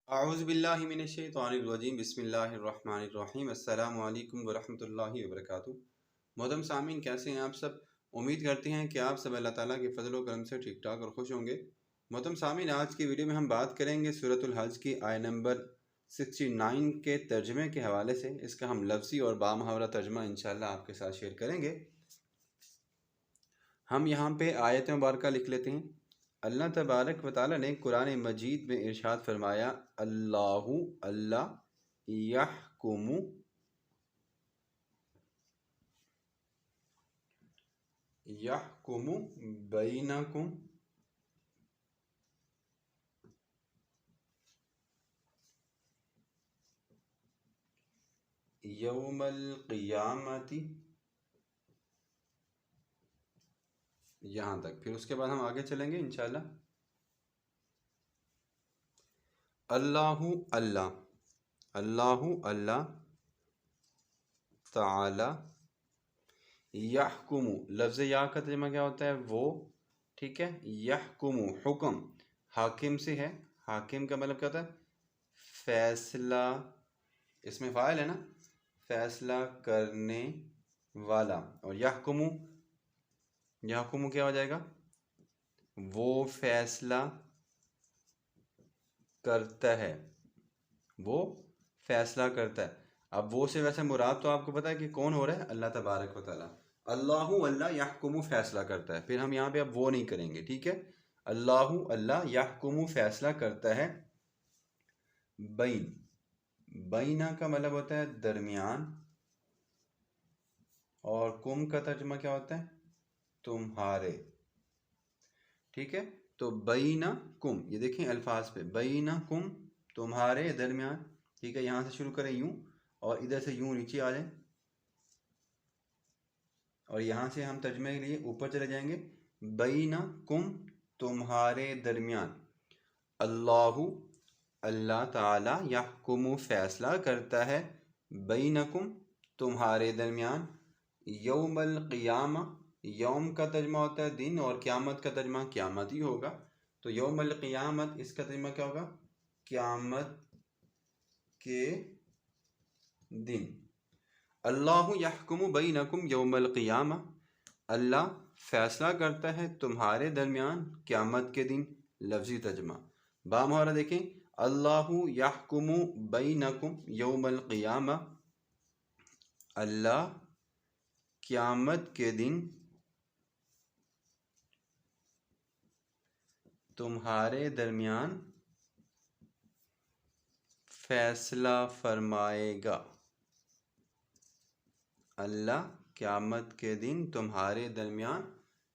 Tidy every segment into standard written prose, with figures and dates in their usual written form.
औज़ुबिल्लाहिमिनश्शैतानिर्रजीम बिस्मिल्लाहिर्रहमानिर्रहीम अस्सलामु अलैकुम वरहमतुल्लाहि वबरकातुहू। मोहतरम सामीन, कैसे हैं आप सब? उम्मीद करते हैं कि आप सब अल्लाह ताला के फजल व करम से ठीक ठाक और खुश होंगे। मोहतरम सामीन, आज की वीडियो में हम बात करेंगे सूरतुल हज की आय नंबर 69 के तर्जमे के हवाले से। इसका हम लफ्ज़ी और बामुहावरा तर्जमा इंशाअल्लाह आपके साथ शेयर करेंगे। हम यहाँ पे आयत मुबारका लिख लेते हैं। अल्लाह तबारक व तआला ने कुरान मजीद में इरशाद फरमाया, अल्लाहु अल्लाह यहकुमु यहकुमु बैनकुम यौमल क़ियामती, यहाँ तक। फिर उसके बाद हम आगे चलेंगे इंशाअल्लाह। अल्लाहु अल्लाह, अल्लाहु अल्लाह ताला, यहकुमु लफ्ज़ या का तर्जुमा क्या होता है? वो, ठीक है। यहकुमु हुक्म हाकिम से है। हाकिम का मतलब क्या होता है? फैसला, इसमें फ़ाइल है ना, फैसला करने वाला। और यहकुमु, यहकुमु क्या हो जाएगा? वो फैसला करता है, वो फैसला करता है। अब वो से वैसे मुराद तो आपको पता है कि कौन हो रहा है? अल्लाह तबारक व तआला। अल्लाहु अल्लाह यहकुमु फैसला करता है। फिर हम यहाँ पे अब वो नहीं करेंगे, ठीक है। अल्लाहु अल्लाह यहकुमु फैसला करता है। बैन, बैना का मतलब होता है दरमियान, और कुम का तर्जुमा क्या होता है? तुम्हारे, ठीक है। तो बैना कुम, ये देखें अल्फाज पे, बैना कुम तुम्हारे दरमियान, ठीक है। यहाँ से शुरू करें यूं, और इधर से यूं नीचे आ जाएं, और यहाँ से हम तर्जमे के लिए ऊपर चले जाएंगे। बैना कुम तुम्हारे दरमियान, अल्लाहु अल्लाह ताला यहकुमु फैसला करता है, बैनकुम तुम्हारे दरमियान, यौमल क़ियामा, यौम का तर्जमा होता है दिन, और क़यामत का तर्जमा क़यामत ही होगा। तो यौमल क़ियामत, इसका तर्जमा क्या होगा? क़यामत के दिन। अल्लाहु यहकुमु बैनकुम यौमल क़ियामा, अल्लाह फैसला करता है तुम्हारे दरमियान क़यामत के दिन। लफ्ज़ी तर्जमा बामुहावरा देखें, अल्लाहु यहकुमु बैनकुम यौमल क़ियामा, अल्लाह क़यामत के दिन तुम्हारे दरमियान फैसला फरमाएगा। अल्लाह क़यामत के दिन तुम्हारे दरमियान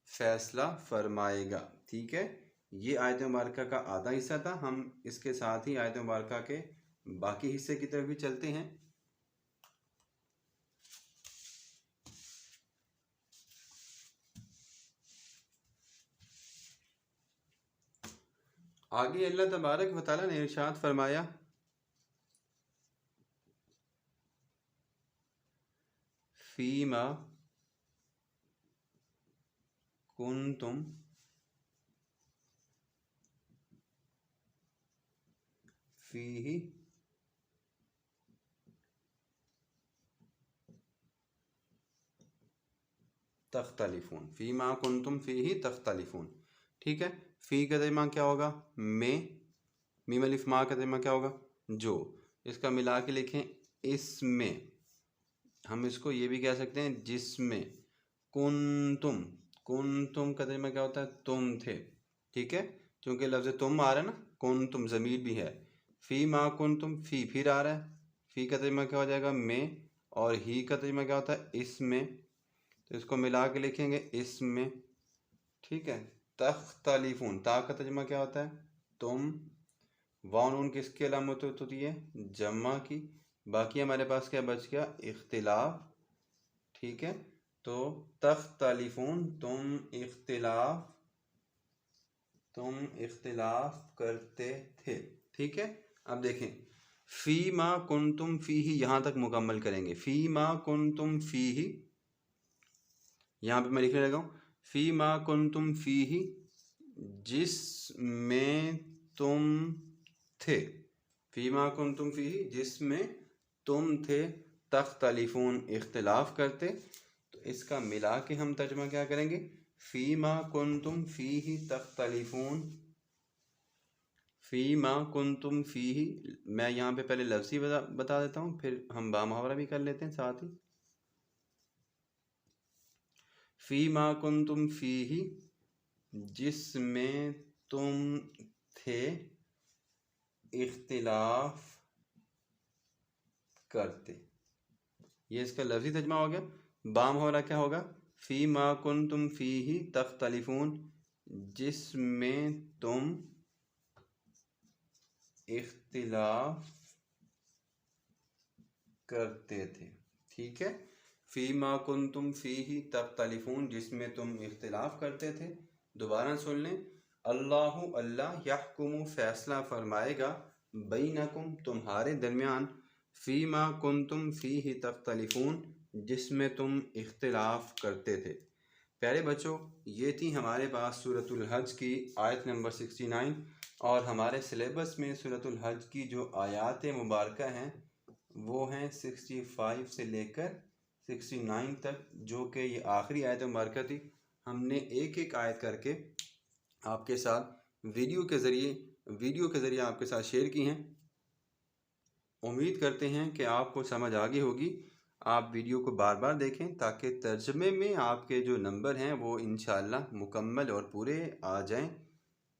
फैसला फरमाएगा, ठीक है। ये आयत मुबारका का आधा हिस्सा था। हम इसके साथ ही आयत मुबारका के बाकी हिस्से की तरफ भी चलते हैं। आगे अल्लाह तबारक व तआला ने इरशाद फरमाया, फीमा कुंतुम फीही तख्तलिफून, फीमा कुंतुम फीही तख्तलिफून, ठीक है। फ़ी का तर्जुमा क्या होगा? में, मीम अलिफ मा का तर्जुमा क्या होगा? जो। इसका मिला के लिखें, इसमें। हम इसको ये भी कह सकते हैं जिसमें। कुंतुम, कुंतुम का तर्जुमा क्या होता है? तुम थे, ठीक है। क्योंकि लफ्ज़ तुम आ रहा है ना, कुंतुम ज़मीर भी है। फ़ी मा कुंतुम, फ़ी फिर आ रहा है। फ़ी का तर्जुमा क्या हो जाएगा? में। और ही का तर्जुमा क्या होता है? इसमें। तो इसको मिला के लिखेंगे इसमें, ठीक है। तख्तलिफून, ता का तर्जुमा क्या होता है? तुम। वाव नून किसकी अलामत होती है? जमा की। बाकी हमारे पास क्या बच गया? इख्तिलाफ, ठीक है। तो तख्तलिफून, तुम इख्तिलाफ करते थे, ठीक है। अब देखें, फ़ी मा कुंतुम फ़ीही, यहाँ तक मुकम्मल करेंगे। फ़ी मा कुंतुम फ़ीही, यहाँ पे मैं लिखने लगा हूँ, फ़ी मा कुंतुम फ़ीही, जिसमें तुम थे। फ़ीमा कुंतुम फ़ीही जिसमें तुम थे तख्तलिफून इख्तिलाफ करते। तो इसका मिला के हम तर्जमा क्या करेंगे, फ़ीमा कुंतुम फ़ीही तख्तलिफून, फ़ीमा कुंतुम फ़ीही। मैं यहाँ पे पहले लफ्ज़ी बता देता हूँ, फिर हम बामुहावरा भी कर लेते हैं साथ ही। फ़ीमा कुंतुम फ़ीही जिसमें तुम थे इख्तिलाफ करते, ये इसका लफ्ज़ी तर्जमा हो गया। बामुहावरा क्या होगा, फ़ीमा कुंतुम फ़ीही तख्तलिफून जिसमें तुम इख्तिलाफ करते थे। ठीक है, फ़ीमा कुंतुम फ़ीही तख्तलिफून जिसमें तुम इख्तिलाफ करते थे। दोबारा सुन लें, अल्लाहु अल्लाह यहकुमु फैसला फरमाएगा, बैनकुम तुम्हारे दरमियान, फ़ीमा कुंतुम फ़ीही तख्तलिफून जिसमें तुम इख्तिलाफ करते थे। प्यारे बच्चों, ये थी हमारे पास सूरतुल हज की आयत नंबर 69, और हमारे सिलेबस में सूरतुल हज की जो आयात मुबारका हैं वो हैं 65 से लेकर 69 तक, जो कि ये आखिरी आयत मुबारका थी। हमने एक एक आयत करके आपके साथ वीडियो के ज़रिए आपके साथ शेयर की हैं। उम्मीद करते हैं कि आपको समझ आ गई होगी। आप वीडियो को बार बार देखें ताकि तर्जमे में आपके जो नंबर हैं वो इंशाअल्लाह मुकम्मल और पूरे आ जाएं।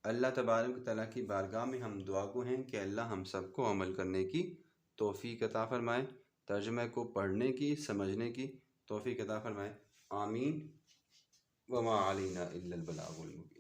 अल्लाह तबारक व तआला की बारगाह में हम दुआ गो हैं कि अल्लाह हम सबको अमल करने की तौफ़ीक अता फ़रमाए, तर्जमे को पढ़ने की, समझने की तौफ़ीक अता फ़रमाए। आमीन। वमा अलैना इल्लल बलागुल मुबीन।